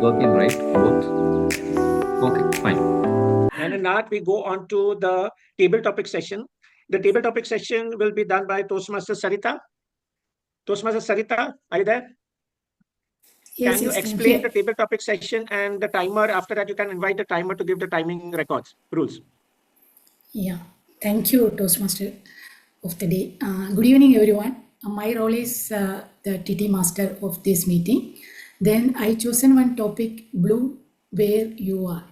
working, right? Both? Okay, fine. And now we go on to the table topic session. The table topic session will be done by Toastmaster Sarita. Toastmaster Sarita, are you there? Yes, Can you yes, explain the table topic session and the timer? After that, you can invite the timer to give the timing records, rules. Yeah, thank you, Toastmaster of the day. Good evening, everyone. My role is the TT master of this meeting. Then I chosen one topic, blue, where you are.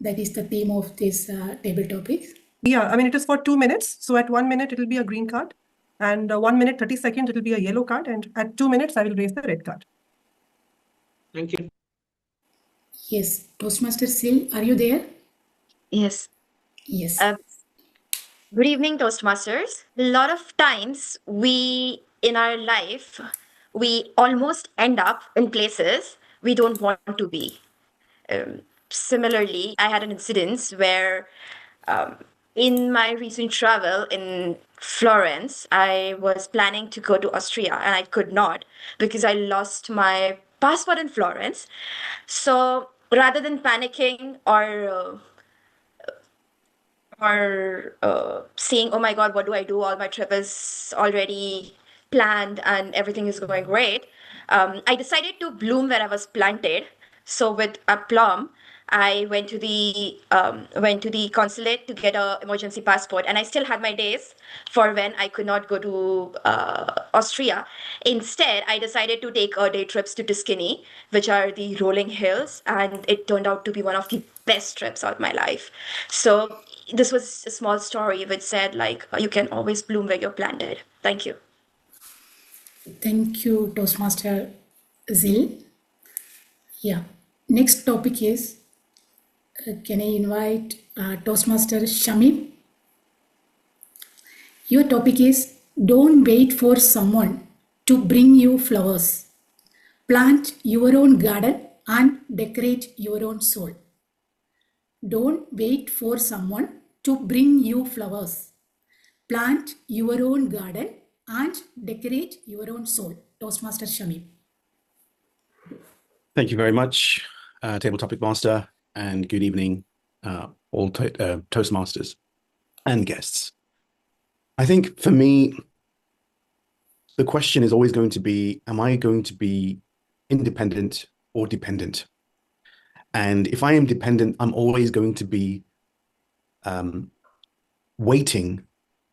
That is the theme of this table topic. Yeah, I mean, it is for 2 minutes. So at 1 minute, it will be a green card. And 1 minute, 30 seconds, it will be a yellow card. And at 2 minutes, I will raise the red card. Thank you. Yes, Toastmaster Sil, are you there? Yes. Yes. Good evening, Toastmasters. A lot of times in our life, we almost end up in places we don't want to be. Similarly, I had an incident where in my recent travel in Florence, I was planning to go to Austria and I could not because I lost my passport in Florence. So rather than panicking or saying, oh my God, what do I do? All my trip is already planned and everything is going great. I decided to bloom where I was planted. So with aplomb, I went to the consulate to get an emergency passport, and I still had my days for when I could not go to Austria. Instead, I decided to take day trips to Tuscany, which are the rolling hills, and it turned out to be one of the best trips of my life. So this was a small story which said, like, you can always bloom where you're planted. Thank you. Thank you, Toastmaster Zil. Yeah. Next topic is, can I invite Toastmaster Shamim? Your topic is, don't wait for someone to bring you flowers. Plant your own garden and decorate your own soul. Don't wait for someone to bring you flowers. Plant your own garden and decorate your own soul. Toastmaster Shamim. Thank you very much, Table Topic Master, and good evening, all Toastmasters and guests. I think for me, the question is always going to be, am I going to be independent or dependent? And if I am dependent, I'm always going to be waiting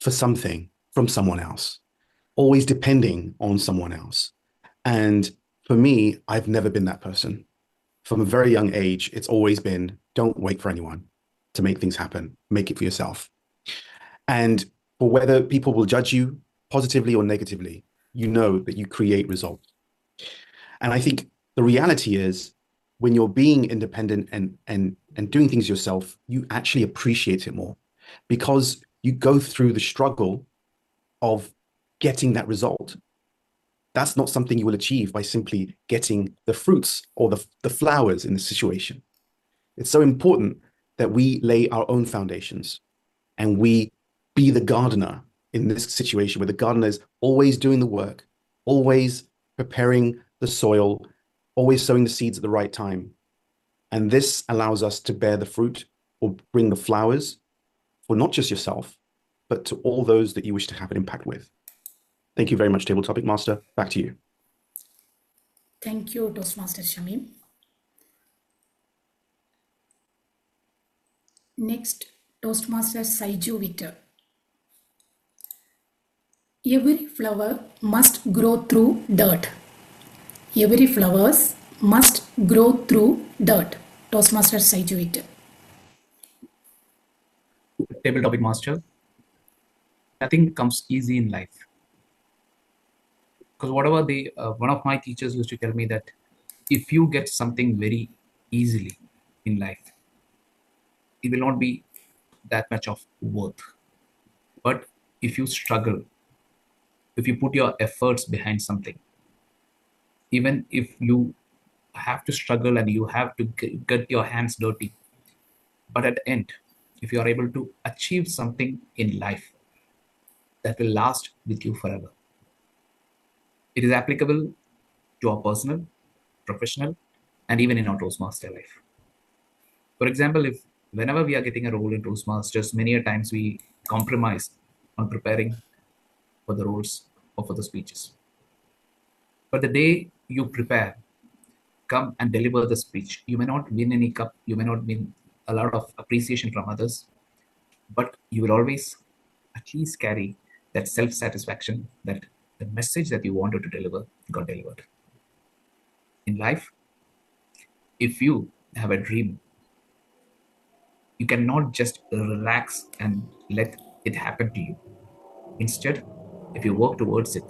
for something from someone else, always depending on someone else. And for me, I've never been that person. From a very young age, it's always been, don't wait for anyone to make things happen. Make it for yourself. And for whether people will judge you positively or negatively, you know that you create results. And I think the reality is, when you're being independent and doing things yourself, you actually appreciate it more because you go through the struggle of getting that result. That's not something you will achieve by simply getting the fruits or the flowers in the situation. It's so important that we lay our own foundations and we be the gardener in this situation where the gardener is always doing the work, always preparing the soil, always sowing the seeds at the right time. And this allows us to bear the fruit or bring the flowers for not just yourself, but to all those that you wish to have an impact with. Thank you very much, Table Topic Master. Back to you. Thank you, Toastmaster Shamim. Next, Toastmaster Saiju Victor. Every flower must grow through dirt. Every flowers must grow through dirt. Toastmaster Saiju Victor. Table Topic Master. Nothing comes easy in life. Because whatever one of my teachers used to tell me that if you get something very easily in life, it will not be that much of worth. But if you struggle, if you put your efforts behind something, even if you have to struggle and you have to get your hands dirty, but at the end, if you are able to achieve something in life, that will last with you forever. It is applicable to our personal, professional, and even in our Toastmaster life. For example, if whenever we are getting a role in Toastmasters, many a times we compromise on preparing for the roles or for the speeches. But the day you prepare, come and deliver the speech, you may not win any cup, you may not win a lot of appreciation from others, but you will always at least carry that self-satisfaction that the message that you wanted to deliver got delivered. In life, if you have a dream, you cannot just relax and let it happen to you. Instead, if you work towards it,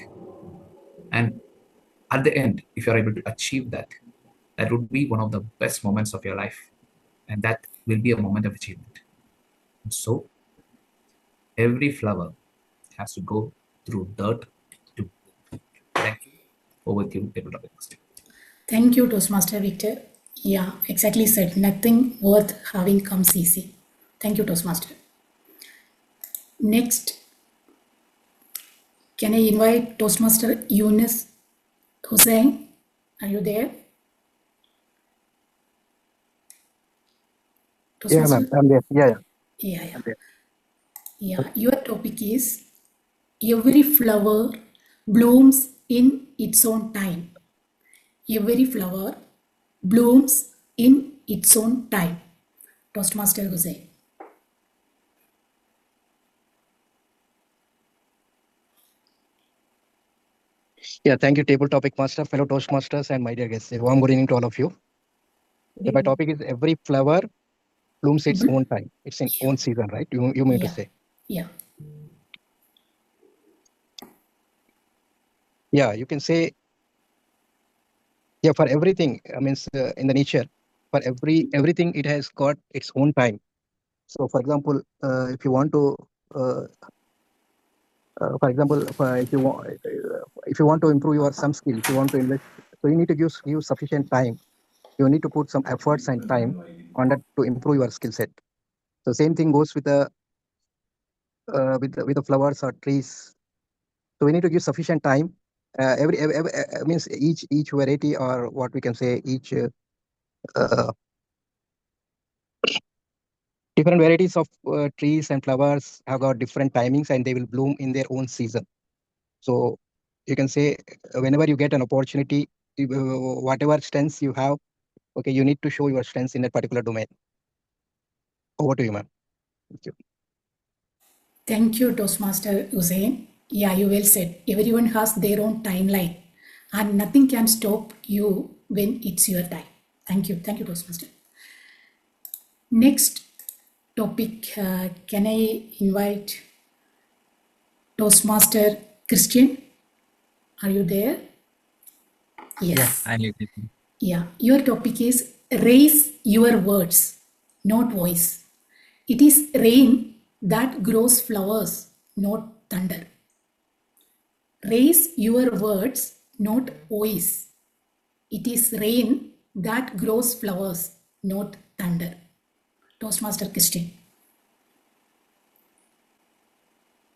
and at the end, if you're able to achieve that, that would be one of the best moments of your life. And that will be a moment of achievement. And so, every flower has to go through dirt to. Thank you. Over to you, Table Topic Master. Thank you, Toastmaster Victor. Yeah, exactly said. Nothing worth having comes easy. Thank you, Toastmaster. Next, can I invite Toastmaster Yunus Hussain? Are you there? Yeah, ma'am. Toastmaster? I'm there. Yeah, Yeah. I'm there. Yeah. Your topic is every flower blooms in its own time. Every flower blooms in its own time. Toastmaster Hussain. Yeah, thank you, Table Topic Master, fellow Toastmasters, and my dear guests. A warm good evening to all of you. My topic is every flower blooms its own time. It's in own season, right? You mean to say? Yeah. Yeah, you can say. Yeah, for everything. I mean, in the nature, for everything, it has got its own time. So, for example, if you want to, if you want to improve your some skill, if you want to invest, so you need to give sufficient time. You need to put some efforts and time on that to improve your skill set. So same thing goes with the with the flowers or trees. So we need to give sufficient time. Every means each variety, or what we can say, each different varieties of trees and flowers have got different timings, and they will bloom in their own season. So you can say whenever you get an opportunity, whatever strengths you have, okay, you need to show your strengths in that particular domain. Over to you, ma'am. Thank you. Thank you, Toastmaster Hussain. Yeah, you well said. Everyone has their own timeline, and nothing can stop you when it's your time. Thank you. Thank you, Toastmaster. Next topic, can I invite Toastmaster Christian? Are you there? Yes. I'm here. Yeah, your topic is raise your words, not voice. It is rain that grows flowers, not thunder. Raise your words, not voice. It is rain that grows flowers, not thunder. Toastmaster Christian.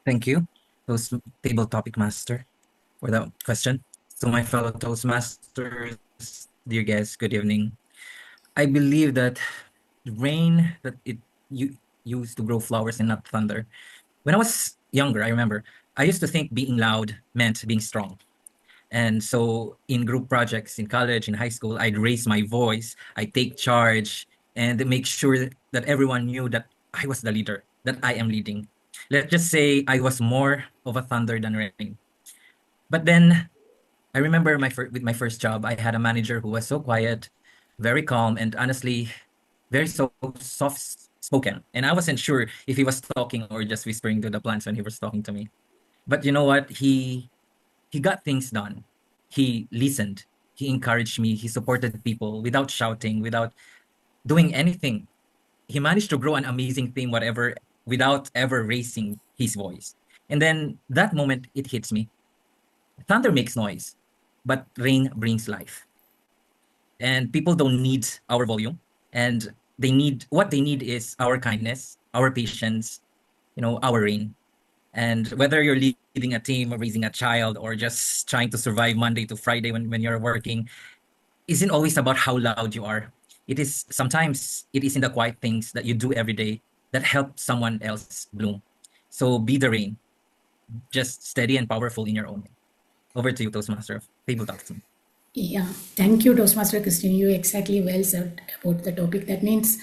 Thank you, Table Topic Master, for that question. To my fellow Toastmasters, dear guests, good evening. I believe that rain that it used to grow flowers and not thunder. When I was younger, I remember I used to think being loud meant being strong. And so in group projects in college, in high school, I'd raise my voice, I'd take charge, and make sure that everyone knew that I was the leader, that I am leading. Let's just say I was more of a thunder than rain. But then I remember with my first job, I had a manager who was so quiet, very calm, and honestly, very so soft spoken. And I wasn't sure if he was talking or just whispering to the plants when he was talking to me. But you know what? He got things done. He listened. He encouraged me. He supported people without shouting, without doing anything. He managed to grow an amazing team, whatever, without ever raising his voice. And then that moment, it hits me. Thunder makes noise, but rain brings life. And people don't need our volume, and what they need is our kindness, our patience, our rain. And whether you're leading a team or raising a child or just trying to survive Monday to Friday when you're working, isn't always about how loud you are. Sometimes it is in the quiet things that you do every day that help someone else bloom. So be the rain, just steady and powerful in your own way. Over to you, Toastmaster of Tabletop Team. Yeah, thank you, Toastmaster Christine. You exactly well said about the topic. That means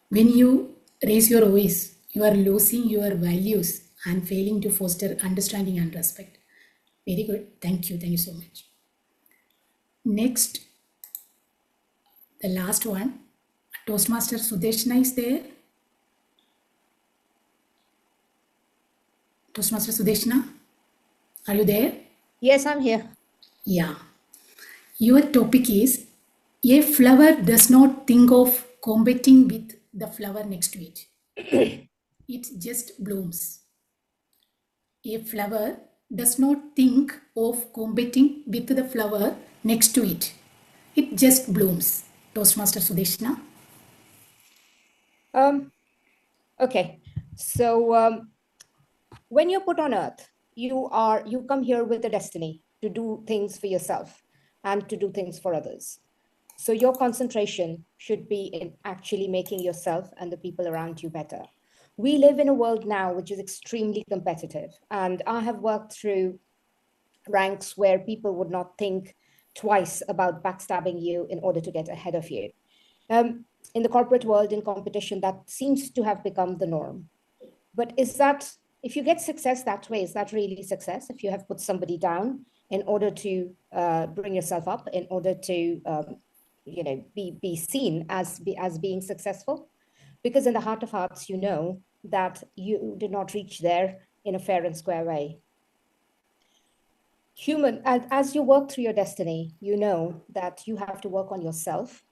when you raise your voice, you are losing your values and failing to foster understanding and respect. Very good. Thank you. Thank you so much. Next, the last one. Toastmaster Sudeshna is there. Toastmaster Sudeshna, are you there? Yes, I'm here. Yeah. Your topic is a flower does not think of competing with the flower next to it. It just blooms. A flower does not think of competing with the flower next to it. It just blooms. Toastmaster Sudeshna. Okay. So when you're put on earth, you come here with a destiny to do things for yourself and to do things for others. So your concentration should be in actually making yourself and the people around you better. We live in a world now which is extremely competitive, and I have worked through ranks where people would not think twice about backstabbing you in order to get ahead of you. In the corporate world, in competition, that seems to have become the norm. But if you get success that way, is that really success? If you have put somebody down in order to bring yourself up, in order to be seen as being successful? Because in the heart of hearts, you know that you did not reach there in a fair and square way. As you work through your destiny, you know that you have to work on yourself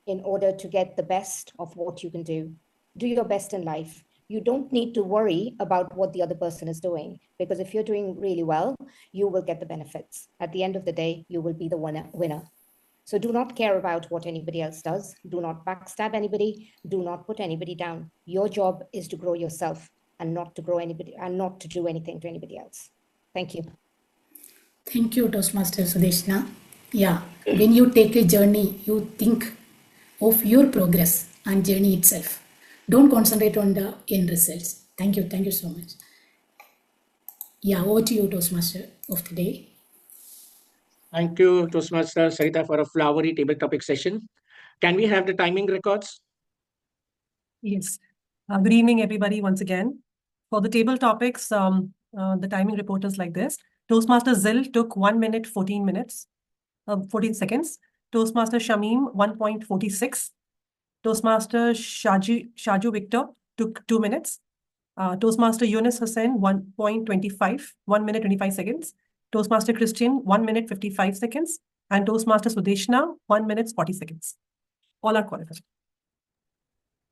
in order to get the best of what you can do. Do your best in life. You don't need to worry about what the other person is doing, because if you're doing really well, you will get the benefits. At the end of the day, you will be the winner. So do not care about what anybody else does. Do not backstab anybody. Do not put anybody down. Your job is to grow yourself and not to grow anybody and not to do anything to anybody else. Thank you. Thank you, Toastmaster Sudeshna. Yeah, when you take a journey, you think of your progress and journey itself. Don't concentrate on the end results. Thank you so much. Yeah, over to you, Toastmaster of the day. Thank you, Toastmaster Sarita, for a flowery table topic session. Can we have the timing records? Yes. Good evening, everybody, once again. For the table topics, the timing report is like this. Toastmaster Zil took 1 minute, 14 seconds. Toastmaster Shamim, 1.46. Toastmaster Shaju Victor took 2 minutes. Toastmaster Yunus Hussain, 1.25, 1 minute, 25 seconds. Toastmaster Christian, 1 minute, 55 seconds. And Toastmaster Sudeshna, 1 minute, 40 seconds. All are qualified.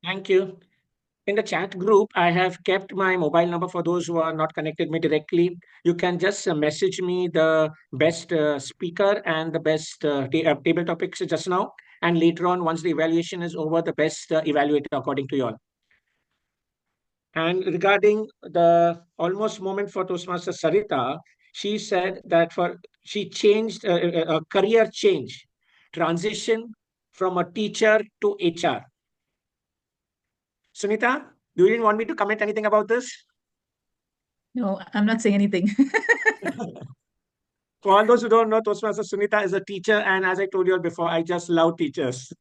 Thank you. In the chat group, I have kept my mobile number for those who are not connected me directly. You can just message me the best speaker and the best table topics just now. And later on, once the evaluation is over, the best evaluator according to you all. And regarding the almost moment for Toastmaster Sarita, she said that she changed a career change, transition from a teacher to HR. Sunita, do you want me to comment anything about this? No, I'm not saying anything. For all those who don't know, Toastmaster Sunita is a teacher, and as I told you all before, I just love teachers.